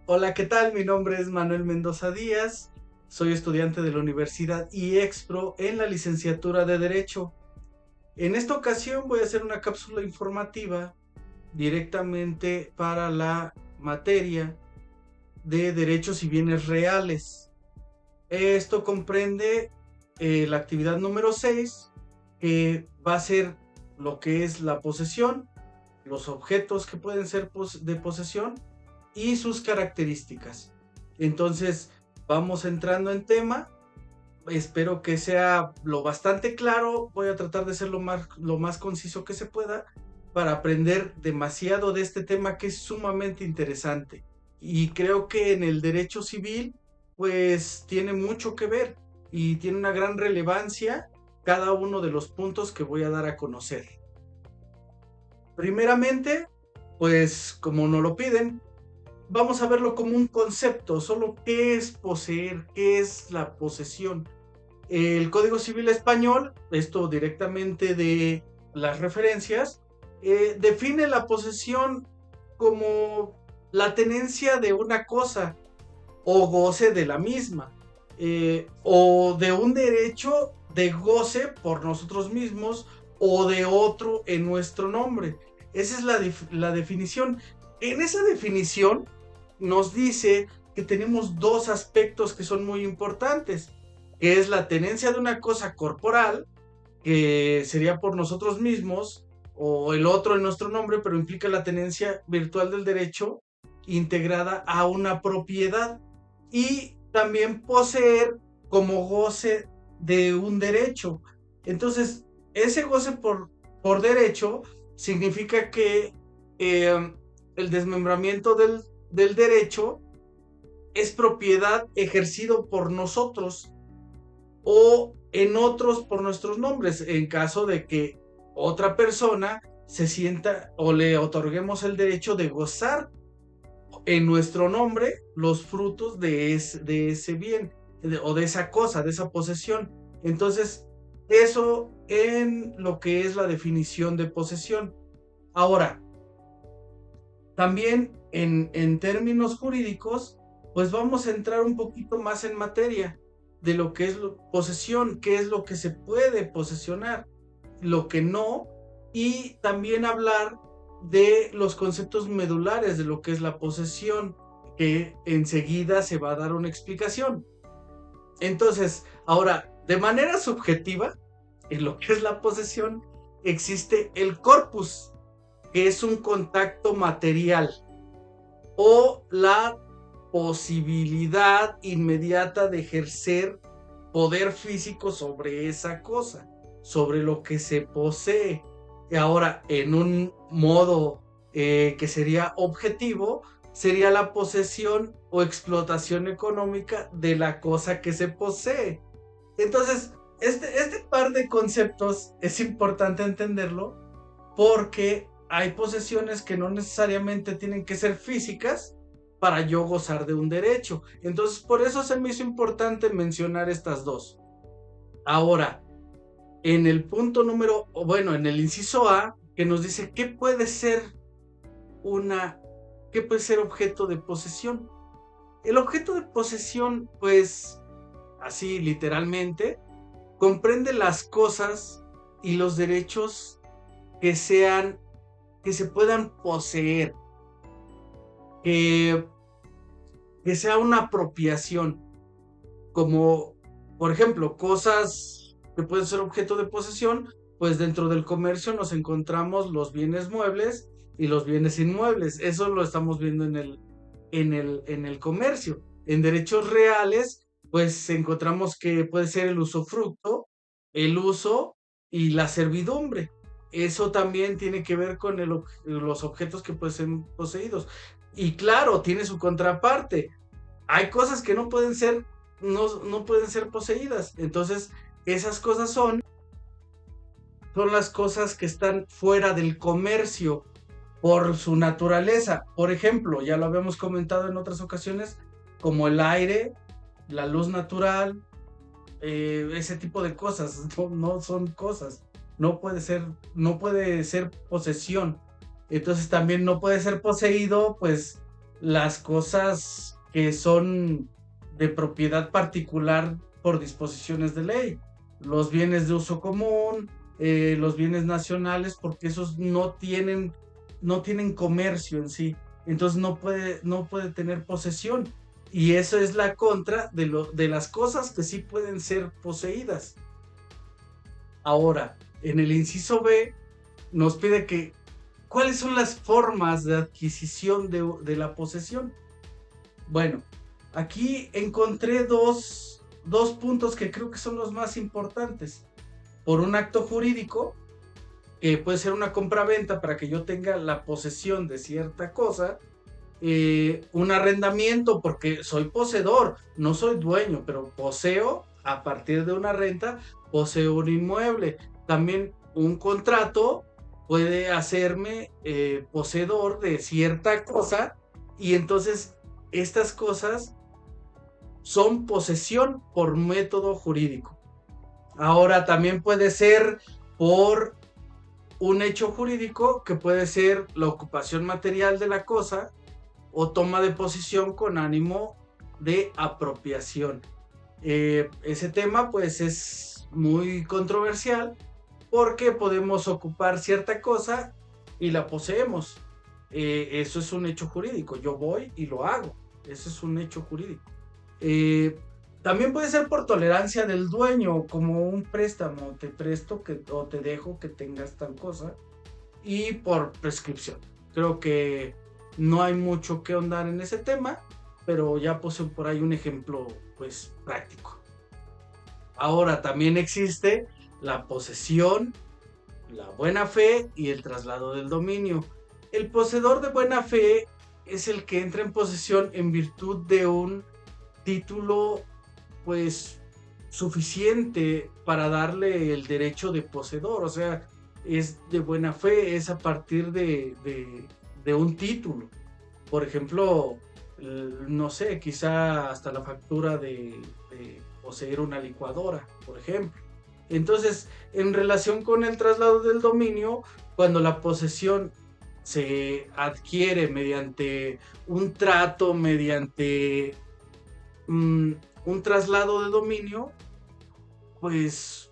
Hola, ¿qué tal? Mi nombre es Manuel Mendoza Díaz, soy estudiante de la Universidad IEXPRO en la licenciatura de Derecho. En esta ocasión voy a hacer una cápsula informativa directamente para la materia de derechos y bienes reales. Esto comprende la actividad número 6, que va a ser lo que es la posesión, los objetos que pueden ser de posesión y sus características. Entonces, vamos entrando en tema. Espero que sea lo bastante claro. Voy a tratar de ser lo más conciso que se pueda para aprender demasiado de este tema que es sumamente interesante. Y creo que en el derecho civil, pues tiene mucho que ver y tiene una gran relevancia cada uno de los puntos que voy a dar a conocer. Primeramente, pues como nos lo piden, vamos a verlo como un concepto, solo qué es poseer, qué es la posesión. El Código Civil Español, esto directamente de las referencias, define la posesión como la tenencia de una cosa o goce de la misma, o de un derecho de goce por nosotros mismos o de otro en nuestro nombre. Esa es la definición. En esa definición nos dice que tenemos dos aspectos que son muy importantes, que es la tenencia de una cosa corporal, que sería por nosotros mismos, o el otro en nuestro nombre, pero implica la tenencia virtual del derecho integrada a una propiedad, y también poseer como goce de un derecho. Entonces, ese goce por derecho significa que el desmembramiento del derecho es propiedad ejercido por nosotros o en otros por nuestros nombres, en caso de que otra persona se sienta o le otorguemos el derecho de gozar en nuestro nombre los frutos de ese bien o de esa cosa, de esa posesión. Entonces, eso en lo que es la definición de posesión. Ahora, también en términos jurídicos, pues vamos a entrar un poquito más en materia de lo que es posesión, qué es lo que se puede posesionar, lo que no, y también hablar de los conceptos medulares de lo que es la posesión, que enseguida se va a dar una explicación. Entonces, ahora, de manera subjetiva, en lo que es la posesión, existe el corpus, que es un contacto material, o la posibilidad inmediata de ejercer poder físico sobre esa cosa, sobre lo que se posee. Y ahora, en un modo que sería objetivo, sería la posesión o explotación económica de la cosa que se posee. Entonces, este par de conceptos es importante entenderlo, porque hay posesiones que no necesariamente tienen que ser físicas para yo gozar de un derecho. Entonces, por eso se me hizo importante mencionar estas dos. Ahora, en el punto número, bueno, en el inciso A, que nos dice una, qué puede ser objeto de posesión. El objeto de posesión, pues, así literalmente, comprende las cosas y los derechos que que se puedan poseer, que, que sea una apropiación, como por ejemplo cosas que pueden ser objeto de posesión. Pues dentro del comercio nos encontramos los bienes muebles y los bienes inmuebles. Eso lo estamos viendo en el comercio. En derechos reales, pues encontramos que puede ser el usufructo, el uso y la servidumbre. Eso también tiene que ver con los objetos que pueden ser poseídos. Y claro, tiene su contraparte. Hay cosas que no pueden ser poseídas. Entonces, esas cosas son las cosas que están fuera del comercio por su naturaleza. Por ejemplo, ya lo habíamos comentado en otras ocasiones, como el aire, la luz natural, ese tipo de cosas. No son cosas. No puede ser posesión. Entonces también no puede ser poseído, pues las cosas que son de propiedad particular por disposiciones de ley, los bienes de uso común, los bienes nacionales, porque esos no tienen comercio en sí, entonces no puede tener posesión. Y eso es la contra de las cosas que sí pueden ser poseídas. Ahora, en el inciso B nos pide que, ¿cuáles son las formas de adquisición de la posesión? Bueno, aquí encontré dos puntos que creo que son los más importantes. Por un acto jurídico, que puede ser una compraventa para que yo tenga la posesión de cierta cosa, un arrendamiento porque soy poseedor, no soy dueño, pero poseo a partir de una renta, poseo un inmueble. También un contrato puede hacerme poseedor de cierta cosa y entonces estas cosas son posesión por método jurídico. Ahora también puede ser por un hecho jurídico que puede ser la ocupación material de la cosa o toma de posición con ánimo de apropiación. Ese tema pues es muy controversial porque podemos ocupar cierta cosa y la poseemos. Eso es un hecho jurídico. Yo voy y lo hago. Eso es un hecho jurídico. Eh, También puede ser por tolerancia del dueño, como un préstamo. Te presto o te dejo que tengas tal cosa. Y por prescripción. Creo que no hay mucho que ahondar en ese tema, pero ya puse por ahí un ejemplo pues práctico. Ahora también existe la posesión, la buena fe y el traslado del dominio. El poseedor de buena fe es el que entra en posesión en virtud de un título pues suficiente para darle el derecho de poseedor, o sea, es de buena fe, es a partir de un título. Por ejemplo, no sé, quizá hasta la factura de poseer una licuadora, por ejemplo. Entonces, en relación con el traslado del dominio, cuando la posesión se adquiere mediante un trato, mediante un traslado de dominio, pues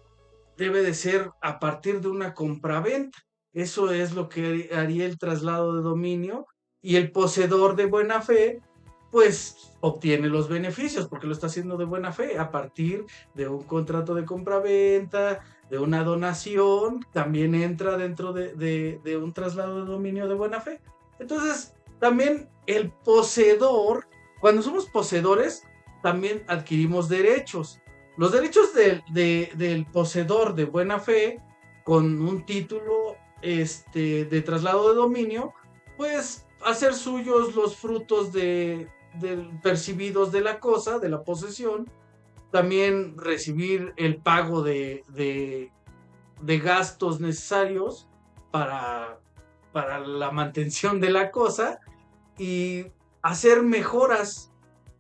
debe de ser a partir de una compraventa. Eso es lo que haría el traslado de dominio y el poseedor de buena fe, pues obtiene los beneficios porque lo está haciendo de buena fe a partir de un contrato de compraventa, de una donación, también entra dentro de un traslado de dominio de buena fe. Entonces, también el poseedor, cuando somos poseedores, también adquirimos derechos. Los derechos del poseedor de buena fe con un título de traslado de dominio, pues hacer suyos los frutos percibidos de la cosa, de la posesión, también recibir el pago de gastos necesarios para, para la mantención de la cosa y hacer mejoras.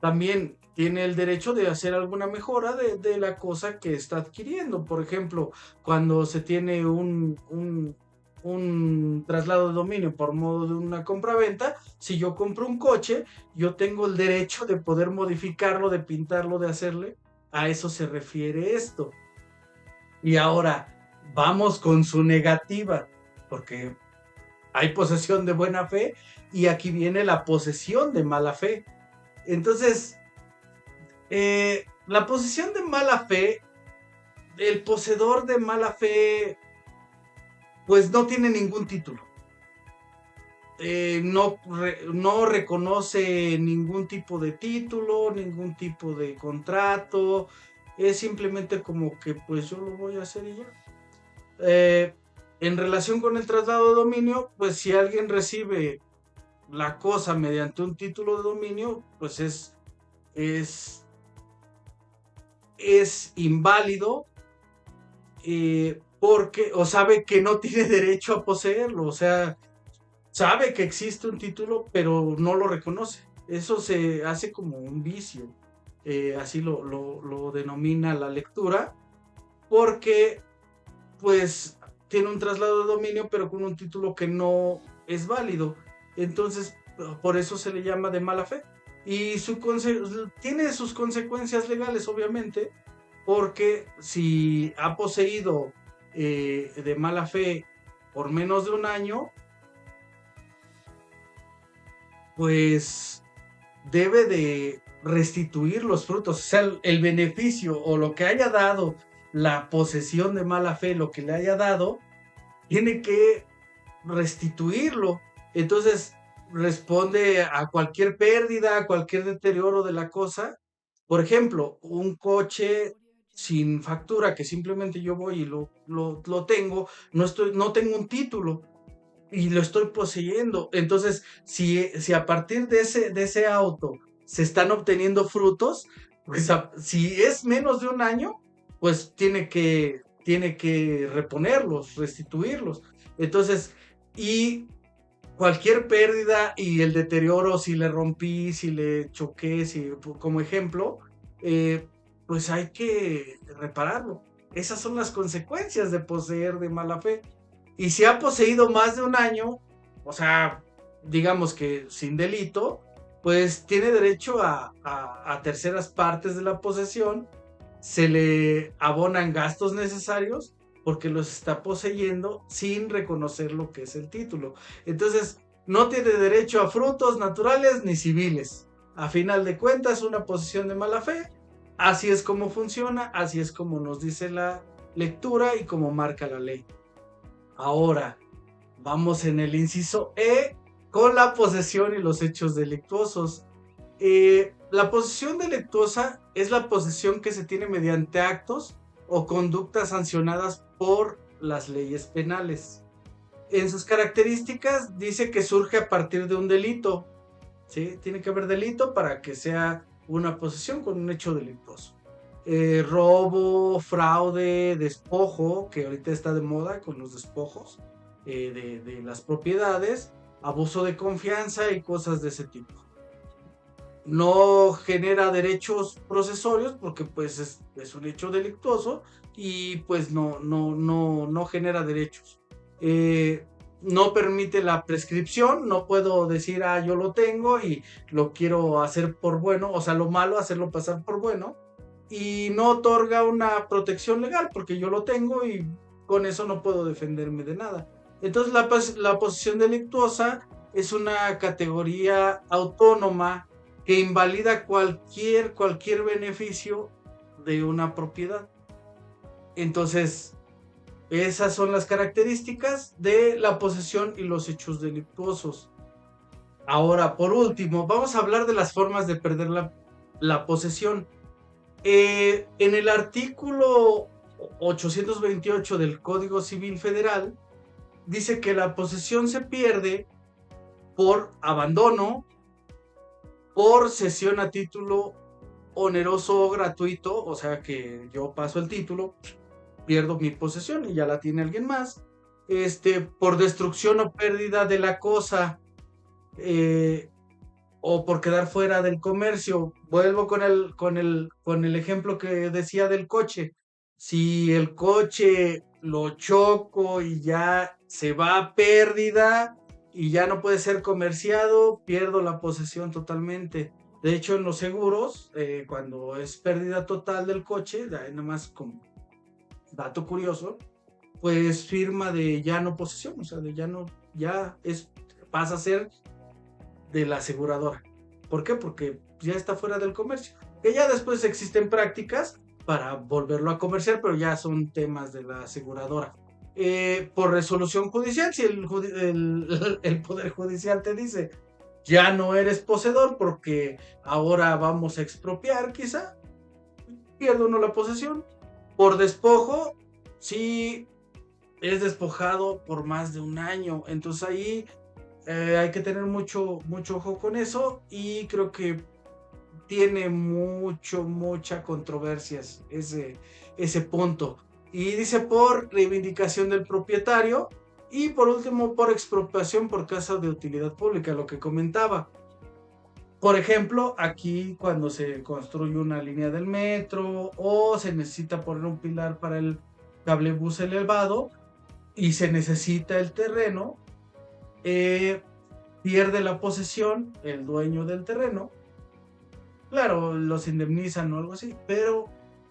También tiene el derecho de hacer alguna mejora de la cosa que está adquiriendo. Por ejemplo, cuando se tiene un traslado de dominio por modo de una compraventa, si yo compro un coche, yo tengo el derecho de poder modificarlo, de pintarlo, de hacerle. A eso se refiere esto. Y ahora, vamos con su negativa, porque hay posesión de buena fe y aquí viene la posesión de mala fe. Entonces, la posesión de mala fe, el poseedor de mala fe, pues no tiene ningún título. No reconoce ningún tipo de título, ningún tipo de contrato. Es simplemente como que pues yo lo voy a hacer y ya. En relación con el traslado de dominio, pues si alguien recibe la cosa mediante un título de dominio, pues es, es inválido porque o sabe que no tiene derecho a poseerlo, o sea, sabe que existe un título, pero no lo reconoce. Eso se hace como un vicio, así lo denomina la lectura, porque pues tiene un traslado de dominio, pero con un título que no es válido. Entonces, por eso se le llama de mala fe. Y tiene sus consecuencias legales, obviamente, porque si ha poseído de mala fe por menos de un año, pues debe de restituir los frutos, o sea, el beneficio o lo que haya dado la posesión de mala fe, lo que le haya dado, tiene que restituirlo. Entonces, responde a cualquier pérdida, a cualquier deterioro de la cosa. Por ejemplo, un coche sin factura que simplemente yo voy y lo tengo, no tengo un título y lo estoy poseyendo. Entonces, si a partir de ese auto se están obteniendo frutos, pues si es menos de un año, pues tiene que reponerlos, restituirlos. Entonces, y cualquier pérdida y el deterioro, si le rompí, si le choqué, como ejemplo, eh, pues hay que repararlo. Esas son las consecuencias de poseer de mala fe. Y si ha poseído más de un año, o sea, digamos que sin delito, pues tiene derecho a terceras partes de la posesión, se le abonan gastos necesarios porque los está poseyendo sin reconocer lo que es el título. Entonces, no tiene derecho a frutos naturales ni civiles. A final de cuentas, una posesión de mala fe. Así es como funciona, así es como nos dice la lectura y como marca la ley. Ahora, vamos en el inciso E con la posesión y los hechos delictuosos. La posesión delictuosa es la posesión que se tiene mediante actos o conductas sancionadas por las leyes penales. En sus características dice que surge a partir de un delito. ¿Sí? Tiene que haber delito para que sea una posesión con un hecho delictuoso. Robo, fraude, despojo, que ahorita está de moda con los despojos de las propiedades, abuso de confianza y cosas de ese tipo. No genera derechos procesorios porque pues es un hecho delictuoso y pues no genera derechos. No permite la prescripción, no puedo decir, yo lo tengo y lo quiero hacer por bueno, o sea, lo malo, hacerlo pasar por bueno, y no otorga una protección legal porque yo lo tengo y con eso no puedo defenderme de nada. Entonces la posesión delictuosa es una categoría autónoma que invalida cualquier beneficio de una propiedad. Entonces, esas son las características de la posesión y los hechos delictuosos. Ahora, por último, vamos a hablar de las formas de perder la posesión. En el artículo 828 del Código Civil Federal, dice que la posesión se pierde por abandono, por cesión a título oneroso o gratuito, o sea que yo paso el título, pierdo mi posesión y ya la tiene alguien más. Por destrucción o pérdida de la cosa, o por quedar fuera del comercio. Vuelvo con el ejemplo que decía del coche. Si el coche lo choco y ya se va a pérdida y ya no puede ser comerciado, pierdo la posesión totalmente. De hecho, en los seguros, cuando es pérdida total del coche, nada más como dato curioso, pues firma de ya no posesión, o sea, de pasa a ser de la aseguradora. ¿Por qué? Porque ya está fuera del comercio. Que ya después existen prácticas para volverlo a comerciar, pero ya son temas de la aseguradora. Por resolución judicial, si el Poder Judicial te dice, ya no eres poseedor porque ahora vamos a expropiar quizá, pierde uno la posesión. Por despojo, si es despojado por más de un año, entonces ahí hay que tener mucho ojo con eso y creo que tiene mucha controversia ese punto. Y dice por reivindicación del propietario y por último por expropiación por causa de utilidad pública, lo que comentaba. Por ejemplo, aquí cuando se construye una línea del metro o se necesita poner un pilar para el cablebús elevado y se necesita el terreno, pierde la posesión el dueño del terreno. Claro, los indemnizan o algo así, pero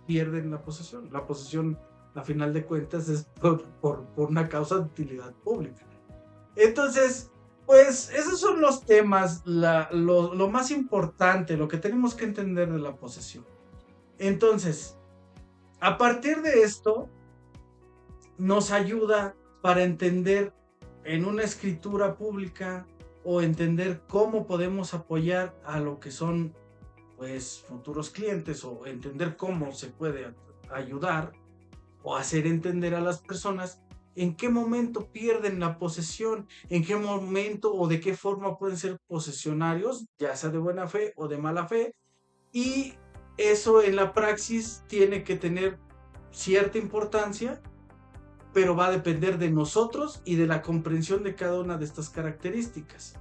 pierden la posesión. La posesión, a final de cuentas, es por una causa de utilidad pública. Entonces, pues esos son los temas, lo más importante, lo que tenemos que entender de la posesión. Entonces, a partir de esto, nos ayuda para entender en una escritura pública o entender cómo podemos apoyar a lo que son pues futuros clientes o entender cómo se puede ayudar o hacer entender a las personas en qué momento pierden la posesión, en qué momento o de qué forma pueden ser posesionarios, ya sea de buena fe o de mala fe, y eso en la praxis tiene que tener cierta importancia, pero va a depender de nosotros y de la comprensión de cada una de estas características.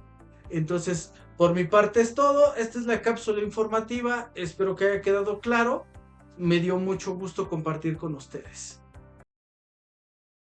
Entonces, por mi parte es todo. Esta es la cápsula informativa. Espero que haya quedado claro. Me dio mucho gusto compartir con ustedes.